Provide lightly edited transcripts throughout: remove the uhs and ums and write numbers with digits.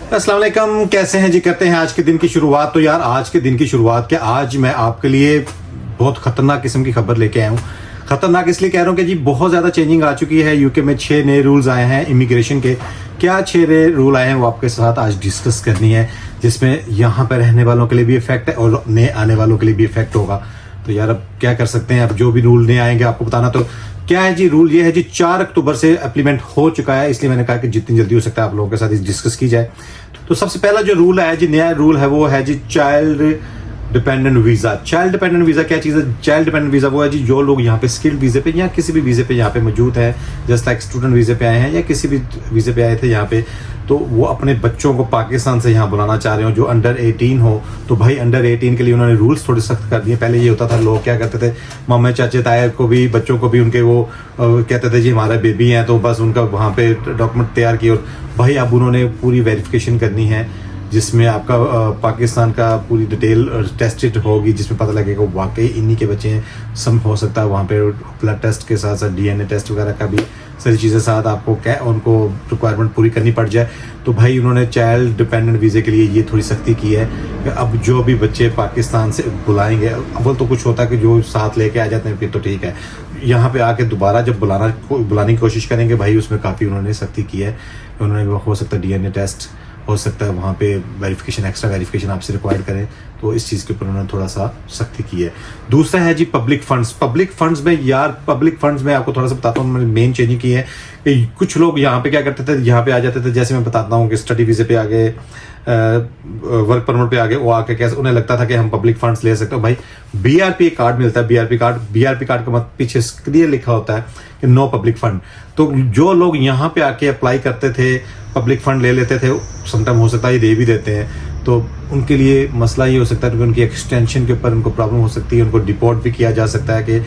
अस्सलाम वालेकुम, कैसे हैं जी। करते हैं आज के दिन की शुरुआत। तो यार आज के दिन की शुरुआत क्या, आज मैं आपके लिए बहुत खतरनाक किस्म की खबर लेके आया हूँ। खतरनाक इसलिए कह रहा हूँ कि जी बहुत ज़्यादा चेंजिंग आ चुकी है। यूके में 6 नए रूल्स आए हैं इमिग्रेशन के। क्या 6 नए रूल आए हैं वो आपके साथ आज डिस्कस करनी है, जिसमें यहाँ पर रहने वालों के लिए भी इफेक्ट है और नए आने वालों के लिए भी इफेक्ट होगा। तो यार अब क्या कर सकते हैं, अब जो भी रूल नए आएंगे आपको बताना। तो क्या है जी, रूल ये है जी 4 अक्टूबर से इम्प्लीमेंट हो चुका है, इसलिए मैंने कहा कि जितनी जल्दी हो सकता है आप लोगों के साथ डिस्कस की जाए। तो सबसे पहला जो रूल है जी, नया रूल है, वो है जी child dependent visa. Child dependent visa क्या चीज़ है? चाइल्ड डिपेंडेंट वीजा वो है जी जो लोग यहाँ पे स्किल्ड वीजे पे या किसी भी वीजे पे यहाँ पे मौजूद है, जस्ट लाइक स्टूडेंट वीजे पे आए हैं या किसी भी वीजे पे आए थे यहाँ पे, तो वो अपने बच्चों को पाकिस्तान से यहाँ बुलाना चाह रहे हो जो अंडर 18 हो। तो भाई अंडर 18 के लिए उन्होंने रूल्स थोड़े सख्त कर दिए। पहले ये होता था, लोग क्या करते थे, मामे चाचे ताए को भी, बच्चों को भी उनके वो कहते थे जी हमारा बेबी है, तो बस उनका वहाँ पे डॉक्यूमेंट तैयार किए। और भाई अब उन्होंने पूरी वेरिफिकेशन करनी है, जिसमें आपका पाकिस्तान का पूरी डिटेल टेस्टेड होगी, जिसमें पता लगेगा वाकई इन्हीं के बच्चे हैं। सम हो सकता है वहाँ पे ब्लड टेस्ट के साथ साथ DNA टेस्ट वगैरह का भी सारी चीज़ें साथ आपको क्या उनको रिक्वायरमेंट पूरी करनी पड़ जाए। तो भाई उन्होंने चाइल्ड डिपेंडेंट वीज़े के लिए ये थोड़ी सख्ती की है कि अब जो भी बच्चे पाकिस्तान से बुलाएंगे, अव्वल तो कुछ होता है कि जो साथ लेके आ जाते हैं फिर तो ठीक है, यहाँ पे आके दोबारा जब बुलाने की कोशिश करेंगे भाई उसमें काफ़ी उन्होंने सख्ती की है। उन्होंने हो सकता है DNA टेस्ट, हो सकता है वहाँ पे वेरिफिकेशन, एक्स्ट्रा वेरिफिकेशन आपसे रिक्वायर्ड करें। तो इस चीज़ के ऊपर उन्होंने थोड़ा सा सख्ती की है। दूसरा है जी पब्लिक फंड्स। पब्लिक फंड्स में यार, पब्लिक फंड्स में आपको थोड़ा सा बताता हूँ, मैंने मेन चेंजिंग की है कि कुछ लोग यहाँ पे क्या करते थे, यहाँ पे आ जाते थे, जैसे मैं बताता हूँ कि स्टडी वीज़े पे आ गए, वर्क परमिट पे आ गए, वो आके कैसे उन्हें लगता था कि हम पब्लिक फंड्स ले सकते हो। भाई BRP कार्ड मिलता है, BRP कार्ड का पीछे क्लियर लिखा होता है कि नो पब्लिक फंड। तो जो लोग यहाँ पे आके अप्लाई करते थे, पब्लिक फंड ले लेते थे, समटाइम हो सकता है ये दे भी देते हैं, तो उनके लिए मसला ये हो सकता है कि उनकी एक्सटेंशन के ऊपर उनको प्रॉब्लम हो सकती है, उनको डिपोर्ट भी किया जा सकता है। कि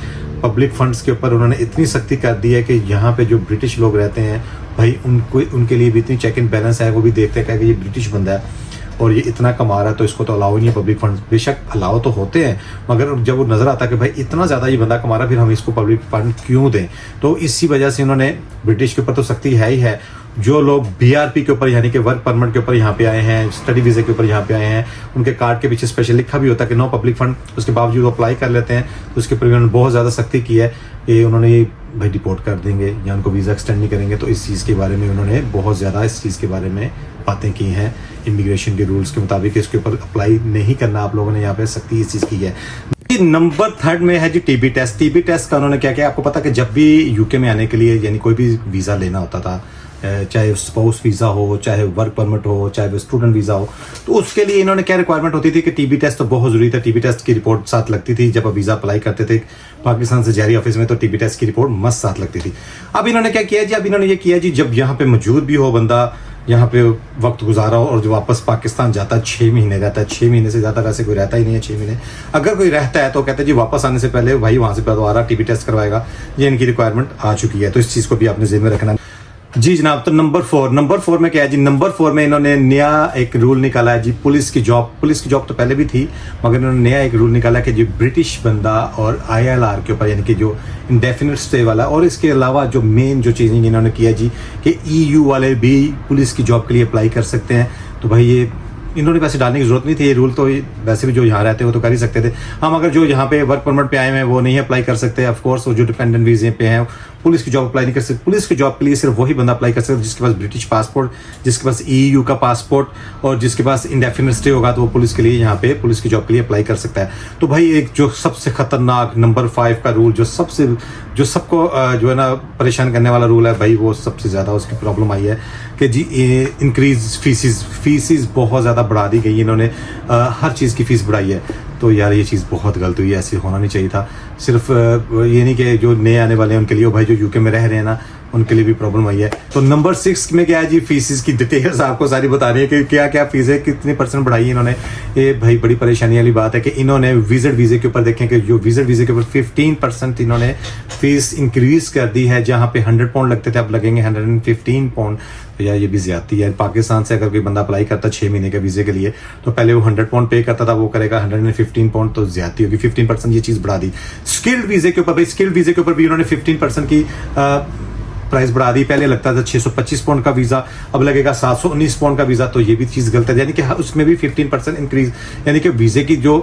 पब्लिक फंड्स के ऊपर उन्होंने इतनी सख्ती कर दी है कि यहाँ पे जो ब्रिटिश लोग रहते हैं भाई उनके लिए भी इतनी चेक एंड बैलेंस है, वो भी देखते हैं कि ये ब्रिटिश बंदा है और ये इतना कमा रहा है तो इसको तो अलाउ नहीं है पब्लिक फंड। बेशक अलाउ तो होते हैं, मगर जब वो नज़र आता है कि भाई इतना ज़्यादा ये बंदा कमा रहा है, फिर हम इसको पब्लिक फंड क्यों दें। तो इसी वजह से उन्होंने ब्रिटिश के ऊपर तो सख्ती है ही है। जो लोग BRP के ऊपर यानी कि वर्क परमिट के ऊपर यहाँ पे आए हैं, स्टडी वीज़े के ऊपर यहाँ पे आए हैं, उनके कार्ड के पीछे स्पेशल लिखा भी होता है कि नो पब्लिक फंड, उसके बावजूद वो अप्लाई कर लेते हैं, तो उसके ऊपर उन्होंने बहुत ज़्यादा सख्ती की है कि उन्होंने ये भाई डिपोर्ट कर देंगे या उनको वीज़ा एक्सटेंड नहीं करेंगे। तो इस चीज़ के बारे में उन्होंने बहुत ज़्यादा इस चीज़ के बारे में बातें की हैं। इमिग्रेशन के रूल्स के मुताबिक इसके ऊपर अप्लाई नहीं करना, आप लोगों ने यहाँ पे सख्ती इस चीज़ की है। नंबर 3 में है जी TB टेस्ट। TB टेस्ट का उन्होंने क्या किया, आपको पता कि जब भी यूके में आने के लिए यानी कोई भी वीज़ा लेना होता था, चाहे स्पाउस वीज़ा हो, चाहे वर्क परमिट हो, चाहे वो स्टूडेंट वीज़ा हो, तो उसके लिए इन्होंने क्या रिक्वायरमेंट होती थी कि TB टेस्ट तो बहुत ज़रूरी था। TB टेस्ट की रिपोर्ट साथ लगती थी जब वीज़ा अप्लाई करते थे पाकिस्तान से जारी ऑफिस में, तो TB टेस्ट की रिपोर्ट मस्त साथ लगती थी। अब इन्होंने क्या किया जी, अब इन्होंने ये किया जी जब यहाँ पे मौजूद भी हो बंदा, यहाँ पे वक्त गुजारा हो और जो वापस पाकिस्तान जाता है 6 महीने रहता है, 6 महीने से ज़्यादा वैसे कोई रहता ही नहीं है 6 महीने। अगर कोई रहता है तो कहते हैं जी वापस आने से पहले भाई वहाँ से दोबारा TB टेस्ट करवाएगा, ये इनकी रिक्वायरमेंट आ चुकी है। तो इस चीज़ को भी आपने ज़हन में रखना जी जनाब। तो नंबर 4 में क्या है जी, नंबर 4 में इन्होंने नया एक रूल निकाला है जी, पुलिस की जॉब तो पहले भी थी, मगर इन्होंने नया एक रूल निकाला कि जो ब्रिटिश बंदा और ILR के ऊपर यानी कि जो इंडेफिनिट स्टे वाला, और इसके अलावा जो मेन जो चेंजिंग इन्होंने किया जी कि EU वाले भी पुलिस की जॉब के लिए अप्लाई कर सकते हैं। तो भाई ये इन्होंने वैसे डालने की जरूरत नहीं थी, ये रूल तो वैसे भी जो यहाँ रहते हैं वो तो कर ही सकते थे। हम अगर जो यहाँ पे वर्क परमिट पे आए हैं वो नहीं अप्लाई कर सकते, ऑफ कोर्स। वो जो डिपेंडेंट वीजे पे हैं पुलिस की जॉब अप्लाई नहीं कर सकते। पुलिस की जॉब के लिए सिर्फ वही बंदा अप्लाई कर सकता है जिसके पास ब्रिटिश पासपोर्ट, जिसके पास EU का पासपोर्ट और जिसके पास इंडेफिनिट स्टे होगा, तो वो पुलिस के लिए यहाँ पे पुलिस की जॉब के लिए अप्लाई कर सकता है। तो भाई एक जो सबसे खतरनाक नंबर 5 का रूल, जो सबको जो है ना परेशान करने वाला रूल है भाई, वो सबसे ज़्यादा उसकी प्रॉब्लम आई है कि जी इंक्रीज फीसिस बहुत ज़्यादा बढ़ा दी गई इन्होंने, हर चीज़ की फ़ीस बढ़ाई है। तो यार ये चीज़ बहुत गलत हुई है, ऐसे होना नहीं चाहिए था। सिर्फ ये नहीं कि जो नए आने वाले हैं उनके लिए, भाई जो यूके में रह रहे हैं ना उनके लिए भी प्रॉब्लम आई है। तो नंबर 6 में क्या है जी, फीसिस की डिटेल्स आपको सारी बता रही है कि क्या क्या फीस है, कितने % बढ़ाई है इन्होंने। ये भाई बड़ी परेशानी वाली बात है कि इन्होंने विजिट वीज़े के ऊपर देखें कि जो विजिट वीज़े के ऊपर 15% इन्होंने फीस इंक्रीज कर दी है। जहाँ पे 100 पाउंड लगते थे अब लगेंगे 115 पाउंड। तो यार ये भी ज्यादती है। पाकिस्तान से अगर कोई बंदा अप्लाई करता 6 महीने के वीजे के लिए, तो पहले वो 100 पाउंड पे करता था, वो करेगा 115 पाउंड, तो ज्यादती होगी। 15% ये चीज बढ़ा दी। स्किल्ड वीजे के ऊपर, भाई स्किल्ड वीजे के ऊपर भी उन्होंने 15% की प्राइस बढ़ा दी। पहले लगता था 625 पाउंड का वीज़ा, अब लगेगा 719 पाउंड का वीज़ा। तो ये भी चीज़ गलत है, यानी कि उसमें भी 15% इंक्रीज, यानी कि वीज़े की जो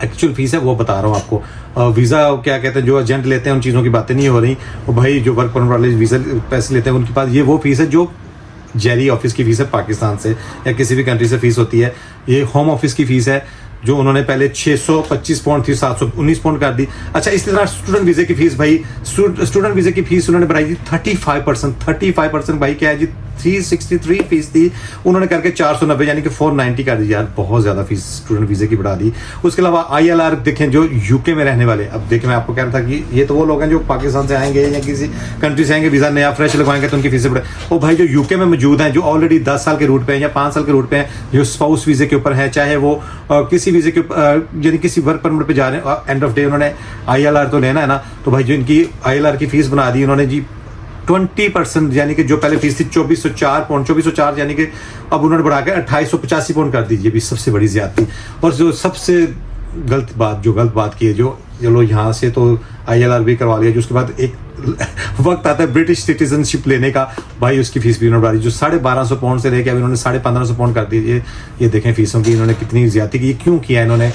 एक्चुअल फीस है वो बता रहा हूँ आपको। वीज़ा क्या कहते हैं, जो एजेंट लेते हैं उन चीज़ों की बातें नहीं हो रही। और भाई जो वर्क परमिट वाले वीज़ा पैसे लेते हैं उनके पास ये वो फीस है जो जेरी ऑफिस की फीस है पाकिस्तान से या किसी भी कंट्री से फीस होती है। ये होम ऑफिस की फीस है जो उन्होंने पहले 625 पाउंड थी 719 पाउंड कर दी। अच्छा, इसी तरह स्टूडेंट वीज़े की फीस, भाई स्टूडेंट वीज़े की फीस उन्होंने बढ़ाई थी 35%। भाई क्या है जी, 363 फीस थी, उन्होंने करके 490 यानी कि 490 कर दी। यार बहुत ज़्यादा फीस स्टूडेंट वीज़े की बढ़ा दी। उसके अलावा ILR देखें, जो यूके में रहने वाले, अब देखिए मैं आपको कह रहा था कि ये तो वो लोग हैं जो पाकिस्तान से आएंगे या किसी कंट्री से आएंगे, वीज़ा नया फ्रेश लगवाएंगे तो उनकी फीसें बढ़े। और भाई जो यूके में मौजूद हैं, जो ऑलरेडी 10 साल के रूट पे हैं या 5 साल के रूट पे हैं, जो स्पाउस वीज़े के ऊपर है, चाहे वो किसी वीज़े के यानी किसी वर्क परमिट पे जा रहे हैं, एंड ऑफ डे उन्होंने ILR तो लेना है ना, तो भाई जो इनकी ILR की फीस बना दी उन्होंने जी 20%, यानी कि जो पहले फीस थी 2404 यानी कि अब उन्होंने बढ़ा के 2885 पाउंड कर दी। ये भी सबसे बड़ी ज्यादती। और जो सबसे गलत बात की है, जो लोग यहाँ से तो ILR भी करवा लिया, जो उसके बाद एक वक्त आता है ब्रिटिश सिटीजनशिप लेने का, भाई उसकी फीस भी उन्होंने बढ़ा दी, जो 1250 पाउंड से लेके अभी उन्होंने 1550 पाउंड कर दी। ये देखें फीसों की इन्होंने कितनी ज्यादती की। क्यों किया इन्होंने?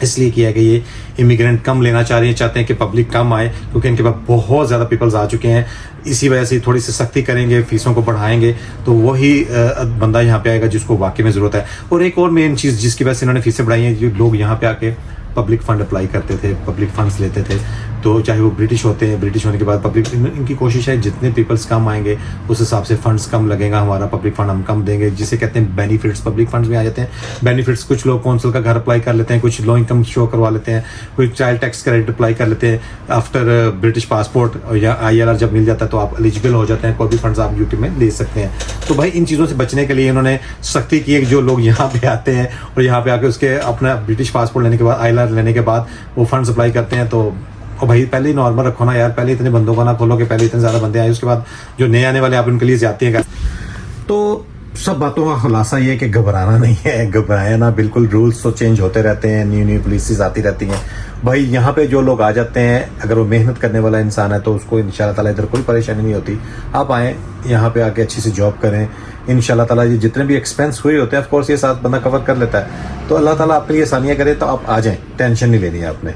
इसलिए किया कि ये इमिग्रेंट कम लेना चाहते हैं कि पब्लिक कम आए, क्योंकि इनके पास बहुत ज़्यादा पीपल्स आ चुके हैं। इसी वजह से थोड़ी सी सख्ती करेंगे, फीसों को बढ़ाएंगे, तो वही बंदा यहाँ पे आएगा जिसको वाकई में ज़रूरत है। और एक और मेन चीज़ जिसकी वजह से इन्होंने फीसें बढ़ाई हैं, जो लोग यहाँ पे आके पब्लिक फंड अप्लाई करते थे, पब्लिक फंड्स लेते थे, तो चाहे वो ब्रिटिश होते हैं, ब्रिटिश होने के बाद पब्लिक, इनकी कोशिश है जितने पीपल्स कम आएंगे उस हिसाब से फंड्स कम लगेगा, हमारा पब्लिक फंड हम कम देंगे, जिसे कहते हैं बेनिफिट्स। पब्लिक फंड्स में आ जाते हैं बेनिफिट्स। कुछ लोग कौंसिल का घर अप्लाई कर लेते हैं, कुछ लो इनकम शो करवा लेते हैं, कोई चाइल्ड टैक्स क्रेडिट अप्लाई कर लेते हैं आफ्टर ब्रिटिश पासपोर्ट, या ILR जब मिल जाता है तो आप एलिजिबल हो जाते हैं, कोई भी फंड्स आप यूके में ले सकते हैं। तो भाई इन चीज़ों से बचने के लिए इन्होंने सख्ती की है कि जो लोग यहाँ पे आते हैं और यहाँ पे आके उसके अपना ब्रिटिश पासपोर्ट लेने के बाद, ILR लेने के बाद वो फंड्स अप्लाई करते हैं, तो और भाई पहले ही नॉर्मल रखो ना यार, पहले इतने बंदों को ना खोलो कि पहले इतने ज़्यादा बंदे आए, उसके बाद जो नए आने वाले आप उनके लिए जाते हैं। तो सब बातों का खुलासा ये है कि घबराना नहीं है, घबराया ना बिल्कुल। रूल्स तो चेंज होते रहते हैं, न्यू पॉलिसीज आती रहती हैं। भाई यहाँ पे जो लोग आ जाते हैं, अगर वो मेहनत करने वाला इंसान है तो उसको इंशाल्लाह ताला इधर कोई परेशानी नहीं होती। आप आएँ यहाँ पे आके अच्छी से जॉब करें, इंशाल्लाह ताला ये जितने भी एक्सपेंस हुए होते हैं, ऑफ कोर्स ये साथ बंदा कवर कर लेता है, तो अल्लाह ताला आपके लिए आसानियाँ करे, तो आप आ जाएँ, टेंशन नहीं लेनी है आपने।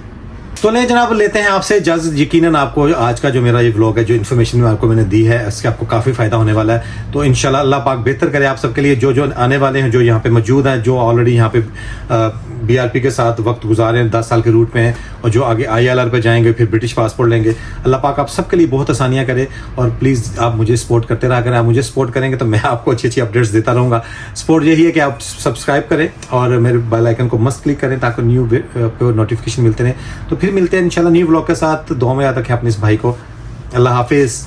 तो ले जनाब, लेते हैं आपसे इजाज़त। यकीनन आपको आज का जो मेरा ये व्लॉग है, जो इन्फॉर्मेशन आपको मैंने दी है, इससे आपको काफ़ी फ़ायदा होने वाला है। तो इंशाल्लाह अल्लाह पाक बेहतर करे आप सबके लिए। जो आने वाले हैं, जो यहाँ पे मौजूद हैं, जो ऑलरेडी यहाँ पे BRP के साथ वक्त गुजारे हैं, 10 साल के रूट में हैं, और जो आगे ILR पे जाएंगे, फिर ब्रिटिश पासपोर्ट लेंगे, अल्लाह पाक आप सबके लिए बहुत आसानियाँ करे। और प्लीज़ आप मुझे सपोर्ट करते रहा करें। आप मुझे सपोर्ट करेंगे तो मैं आपको अच्छी अच्छी अपडेट्स देता रहूँगा। सपोर्ट यही है कि आप सब्सक्राइब करें और मेरे बेल आइकन को मस्त क्लिक करें ताकि न्यू नोटिफिकेशन मिलते रहें। तो फिर मिलते हैं इंशाल्लाह न्यू व्लॉग के साथ। दुआ में याद रखें अपने इस भाई को। अल्लाह हाफिज़।